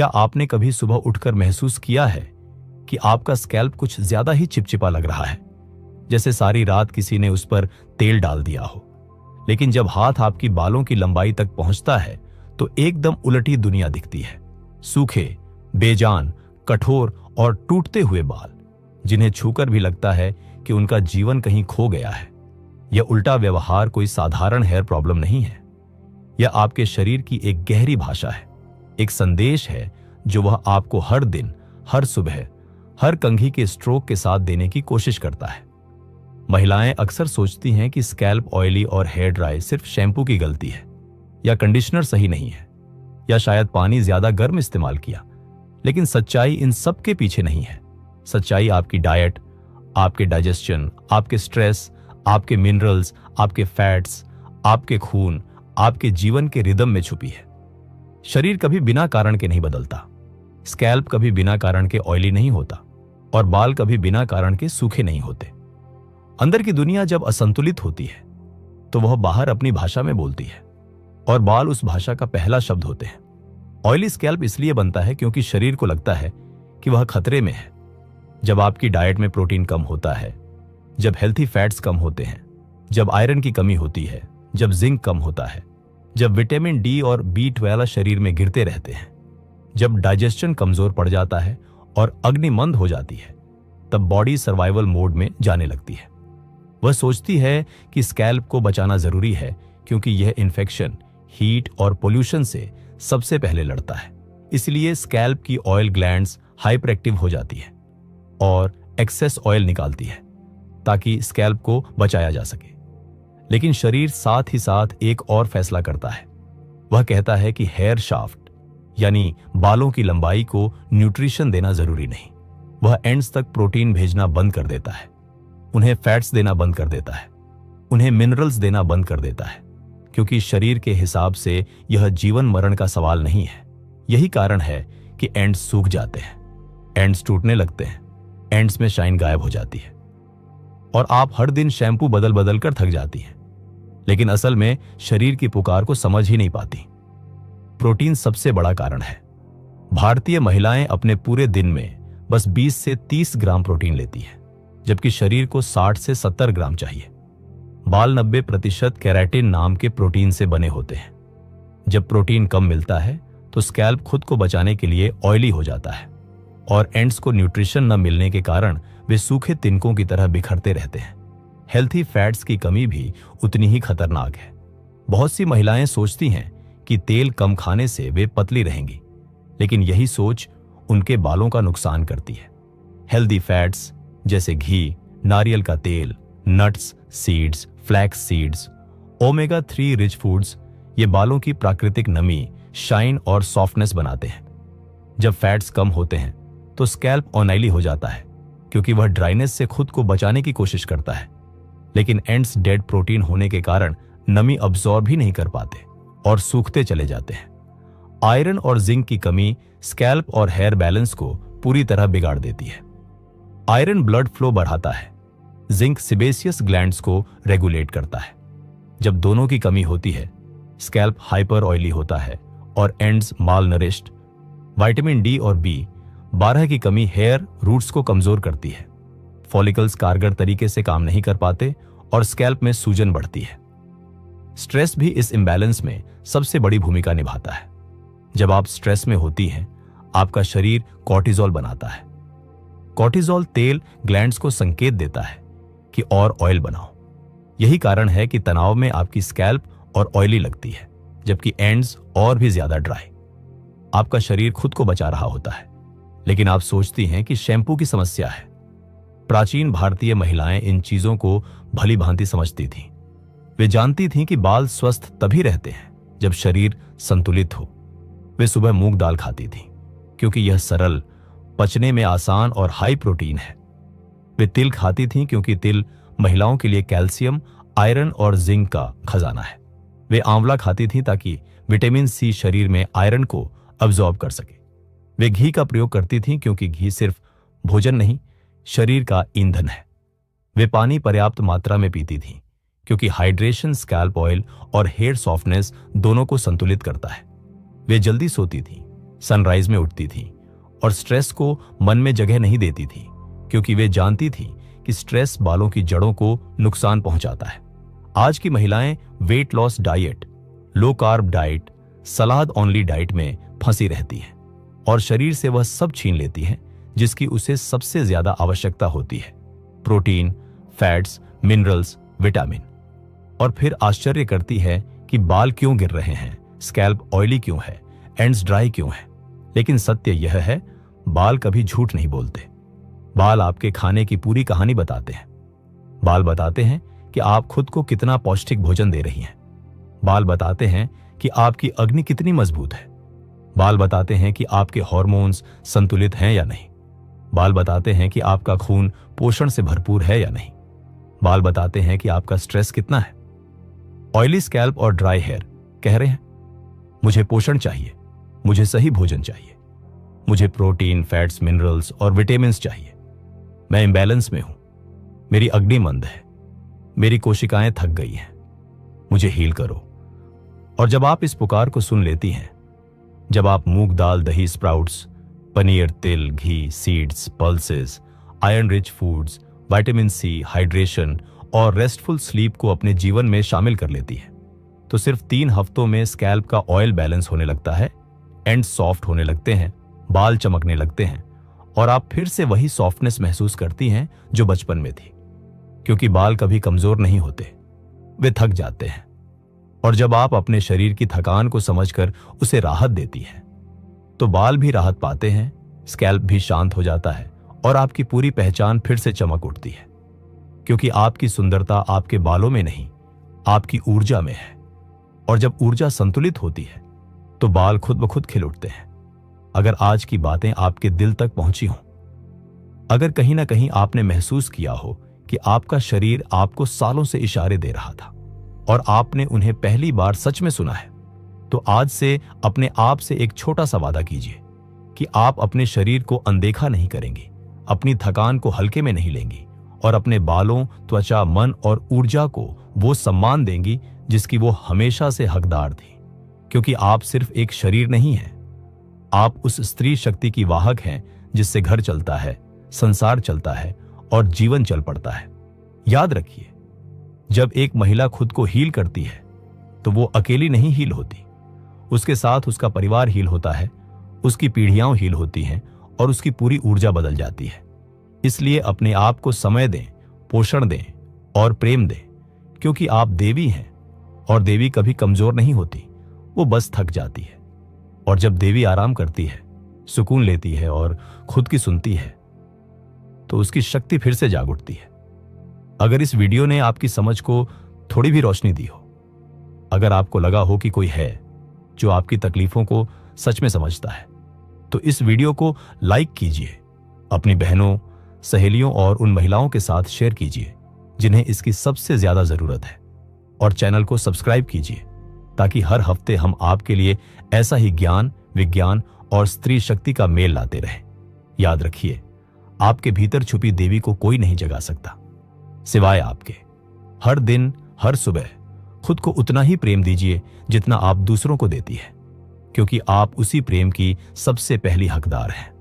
क्या आपने कभी सुबह उठकर महसूस किया है कि आपका स्कैल्प कुछ ज्यादा ही चिपचिपा लग रहा है, जैसे सारी रात किसी ने उस पर तेल डाल दिया हो? लेकिन जब हाथ आपकी बालों की लंबाई तक पहुंचता है तो एकदम उलटी दुनिया दिखती है। सूखे, बेजान, कठोर और टूटते हुए बाल, जिन्हें छूकर भी लगता है कि उनका जीवन कहीं खो गया है। यह उल्टा व्यवहार कोई साधारण हेयर प्रॉब्लम नहीं है। यह आपके शरीर की एक गहरी भाषा है, एक संदेश है जो वह आपको हर दिन, हर सुबह, हर कंघी के स्ट्रोक के साथ देने की कोशिश करता है। महिलाएं अक्सर सोचती हैं कि स्कैल्प ऑयली और हेयर ड्राई सिर्फ शैम्पू की गलती है, या कंडीशनर सही नहीं है, या शायद पानी ज्यादा गर्म इस्तेमाल किया। लेकिन सच्चाई इन सब के पीछे नहीं है। सच्चाई आपकी डाइट, आपके डाइजेशन, आपके स्ट्रेस, आपके मिनरल्स, आपके फैट्स, आपके खून, आपके जीवन के रिदम में छुपी है। शरीर कभी बिना कारण के नहीं बदलता, स्कैल्प कभी बिना कारण के ऑयली नहीं होता, और बाल कभी बिना कारण के सूखे नहीं होते। अंदर की दुनिया जब असंतुलित होती है तो वह बाहर अपनी भाषा में बोलती है, और बाल उस भाषा का पहला शब्द होते हैं। ऑयली स्कैल्प इसलिए बनता है क्योंकि शरीर को लगता है कि वह खतरे में है। जब आपकी डाइट में प्रोटीन कम होता है, जब हेल्थी फैट्स कम होते हैं, जब आयरन की कमी होती है, जब जिंक कम होता है, जब विटामिन डी और B12 शरीर में गिरते रहते हैं, जब डाइजेशन कमजोर पड़ जाता है और अग्नि मंद हो जाती है, तब बॉडी सर्वाइवल मोड में जाने लगती है। वह सोचती है कि स्कैल्प को बचाना जरूरी है क्योंकि यह इन्फेक्शन, हीट और पोल्यूशन से सबसे पहले लड़ता है। इसलिए स्कैल्प की ऑयल ग्लैंड्स हाइपर एक्टिव हो जाती है और एक्सेस ऑयल निकालती है ताकि स्कैल्प को बचाया जा सके। लेकिन शरीर साथ ही साथ एक और फैसला करता है। वह कहता है कि हेयर शाफ्ट यानी बालों की लंबाई को न्यूट्रिशन देना जरूरी नहीं। वह एंड्स तक प्रोटीन भेजना बंद कर देता है, उन्हें फैट्स देना बंद कर देता है, उन्हें मिनरल्स देना बंद कर देता है, क्योंकि शरीर के हिसाब से यह जीवन मरण का सवाल नहीं है। यही कारण है कि एंड्स सूख जाते हैं, एंड्स टूटने लगते हैं, एंड्स में शाइन गायब हो जाती है, और आप हर दिन शैम्पू बदल बदल कर थक जाती हैं। लेकिन असल में शरीर की पुकार को समझ ही नहीं पाती। प्रोटीन सबसे बड़ा कारण है। भारतीय महिलाएं अपने पूरे दिन में बस 20 से 30 ग्राम प्रोटीन लेती हैं, जबकि शरीर को 60 से 70 ग्राम चाहिए। बाल 90% केराटिन नाम के प्रोटीन से बने होते हैं। जब प्रोटीन कम मिलता है तो स्कैल्प खुद को बचाने के लिए ऑयली हो जाता है, और एंड्स को न्यूट्रिशन न मिलने के कारण वे सूखे तिनकों की तरह बिखरते रहते हैं। हेल्थी फैट्स की कमी भी उतनी ही खतरनाक है। बहुत सी महिलाएं सोचती हैं कि तेल कम खाने से वे पतली रहेंगी, लेकिन यही सोच उनके बालों का नुकसान करती है। हेल्दी फैट्स जैसे घी, नारियल का तेल, nuts, seeds, flax seeds, omega 3 rich foods, ये बालों की प्राकृतिक नमी, शाइन और सॉफ्टनेस बनाते हैं। जब फैट्स कम होते हैं तो स्कैल्प ऑयली हो जाता है क्योंकि वह ड्राइनेस से खुद को बचाने की कोशिश करता है। लेकिन एंड्स डेड प्रोटीन होने के कारण नमी अब्सॉर्ब ही नहीं कर पाते और सूखते चले जाते हैं। आयरन और जिंक की कमी स्कैल्प और हेयर बैलेंस को पूरी तरह बिगाड़ देती है। आयरन ब्लड फ्लो बढ़ाता है, जिंक सिबेसियस ग्लैंड्स को रेगुलेट करता है। जब दोनों की कमी होती है, स्कैल्प हाइपर ऑयली होता है और एंड्स माल नरिश्ड। विटामिन डी और B12 की कमी हेयर रूट्स को कमजोर करती है। फॉलिकल्स कारगर तरीके से काम नहीं कर पाते और स्कैल्प में सूजन बढ़ती है। स्ट्रेस भी इस इम्बैलेंस में सबसे बड़ी भूमिका निभाता है। जब आप स्ट्रेस में होती हैं, आपका शरीर कॉर्टिजोल बनाता है। कॉर्टिजोल तेल ग्लैंड्स को संकेत देता है कि और ऑयल बनाओ। यही कारण है कि तनाव में आपकी स्कैल्प और ऑयली लगती है, जबकि एंड्स और भी ज्यादा ड्राई। आपका शरीर खुद को बचा रहा होता है, लेकिन आप सोचती हैं कि शैम्पू की समस्या है। प्राचीन भारतीय महिलाएं इन चीजों को भली भांति समझती थीं। वे जानती थीं कि बाल स्वस्थ तभी रहते हैं जब शरीर संतुलित हो। वे सुबह मूंग दाल खाती थीं क्योंकि यह सरल, पचने में आसान और हाई प्रोटीन है। वे तिल खाती थीं क्योंकि तिल महिलाओं के लिए कैल्शियम, आयरन और जिंक का खजाना है। वे आंवला खाती थीं ताकि विटामिन C शरीर में आयरन को अब्सॉर्ब कर सके। वे घी का प्रयोग करती थीं क्योंकि घी सिर्फ भोजन नहीं, शरीर का ईंधन है। वे पानी पर्याप्त मात्रा में पीती थीं क्योंकि हाइड्रेशन स्कैल्प ऑयल और हेयर सॉफ्टनेस दोनों को संतुलित करता है। वे जल्दी सोती थीं, सनराइज में उठती थी और स्ट्रेस को मन में जगह नहीं देती थी, क्योंकि वे जानती थी कि स्ट्रेस बालों की जड़ों को नुकसान पहुंचाता है। आज की महिलाएं weight loss diet, low carb diet, salad only diet में फंसी रहती हैं और शरीर से वह सब छीन लेती हैं जिसकी उसे सबसे ज्यादा आवश्यकता होती है, प्रोटीन, फैट्स, मिनरल्स, विटामिन। और फिर आश्चर्य करती है कि बाल क्यों गिर रहे हैं, स्कैल्प ऑयली क्यों है, एंड्स ड्राई क्यों है। लेकिन सत्य यह है, बाल कभी झूठ नहीं बोलते। बाल आपके खाने की पूरी कहानी बताते हैं। बाल बताते हैं कि आप खुद को कितना पौष्टिक भोजन दे रही हैं। बाल बताते हैं कि आपकी अग्नि कितनी मजबूत है। बाल बताते हैं कि आपके हार्मोन्स संतुलित हैं या नहीं। बाल बताते हैं कि आपका खून पोषण से भरपूर है या नहीं। बाल बताते हैं कि आपका स्ट्रेस कितना है। ऑयली स्कैल्प और ड्राई हेयर कह रहे हैं, मुझे पोषण चाहिए, मुझे सही भोजन चाहिए, मुझे प्रोटीन, फैट्स, मिनरल्स और विटामिन्स चाहिए। मैं इम्बैलेंस में हूं, मेरी अग्नि मंद है, मेरी कोशिकाएं थक गई हैं, मुझे हील करो। और जब आप इस पुकार को सुन लेती हैं, जब आप मूंग दाल, दही, स्प्राउट्स, पनीर, तिल, घी, seeds, pulses, iron rich foods, vitamin C, hydration और रेस्टफुल स्लीप को अपने जीवन में शामिल कर लेती है, तो सिर्फ 3 हफ्तों में स्कैल्प का ऑयल बैलेंस होने लगता है, एंड सॉफ्ट होने लगते हैं, बाल चमकने लगते हैं और आप फिर से वही सॉफ्टनेस महसूस करती हैं जो बचपन में थी। क्योंकि बाल कभी कमजोर नहीं होते, वे थक जाते हैं। और जब आप अपने शरीर की थकान को समझकर उसे राहत देती हैं, तो बाल भी राहत पाते हैं, स्कैल्प भी शांत हो जाता है और आपकी पूरी पहचान फिर से चमक उठती है। क्योंकि आपकी सुंदरता आपके बालों में नहीं, आपकी ऊर्जा में है। और जब ऊर्जा संतुलित होती है तो बाल खुद ब खुद खिल उठते हैं। अगर आज की बातें आपके दिल तक पहुंची हों, अगर कहीं ना कहीं आपने महसूस किया हो कि आपका शरीर आपको सालों से इशारे दे रहा था और आपने उन्हें पहली बार सच में सुना है, तो आज से अपने आप से एक छोटा सा वादा कीजिए कि आप अपने शरीर को अनदेखा नहीं करेंगी, अपनी थकान को हल्के में नहीं लेंगी और अपने बालों, त्वचा, मन और ऊर्जा को वो सम्मान देंगी जिसकी वो हमेशा से हकदार थी। क्योंकि आप सिर्फ एक शरीर नहीं हैं, आप उस स्त्री शक्ति की वाहक हैं जिससे घर चलता है, संसार चलता है और जीवन चल पड़ता है। याद रखिए, जब एक महिला खुद को हील करती है तो वो अकेली नहीं हील होती, उसके साथ उसका परिवार हील होता है, उसकी पीढ़ियां हील होती हैं और उसकी पूरी ऊर्जा बदल जाती है। इसलिए अपने आप को समय दें, पोषण दें और प्रेम दें, क्योंकि आप देवी हैं और देवी कभी कमजोर नहीं होती, वो बस थक जाती है। और जब देवी आराम करती है, सुकून लेती है और खुद की सुनती है, तो उसकी शक्ति फिर से जाग उठती है। अगर इस वीडियो ने आपकी समझ को थोड़ी भी रोशनी दी हो, अगर आपको लगा हो कि कोई है जो आपकी तकलीफों को सच में समझता है, तो इस वीडियो को लाइक कीजिए, अपनी बहनों, सहेलियों और उन महिलाओं के साथ शेयर कीजिए जिन्हें इसकी सबसे ज्यादा जरूरत है, और चैनल को सब्सक्राइब कीजिए ताकि हर हफ्ते हम आपके लिए ऐसा ही ज्ञान, विज्ञान और स्त्री शक्ति का मेल लाते रहें। याद रखिए, आपके भीतर छुपी देवी को कोई नहीं जगा सकता सिवाय आपके। हर दिन, हर सुबह खुद को उतना ही प्रेम दीजिए जितना आप दूसरों को देती है, क्योंकि आप उसी प्रेम की सबसे पहली हकदार हैं।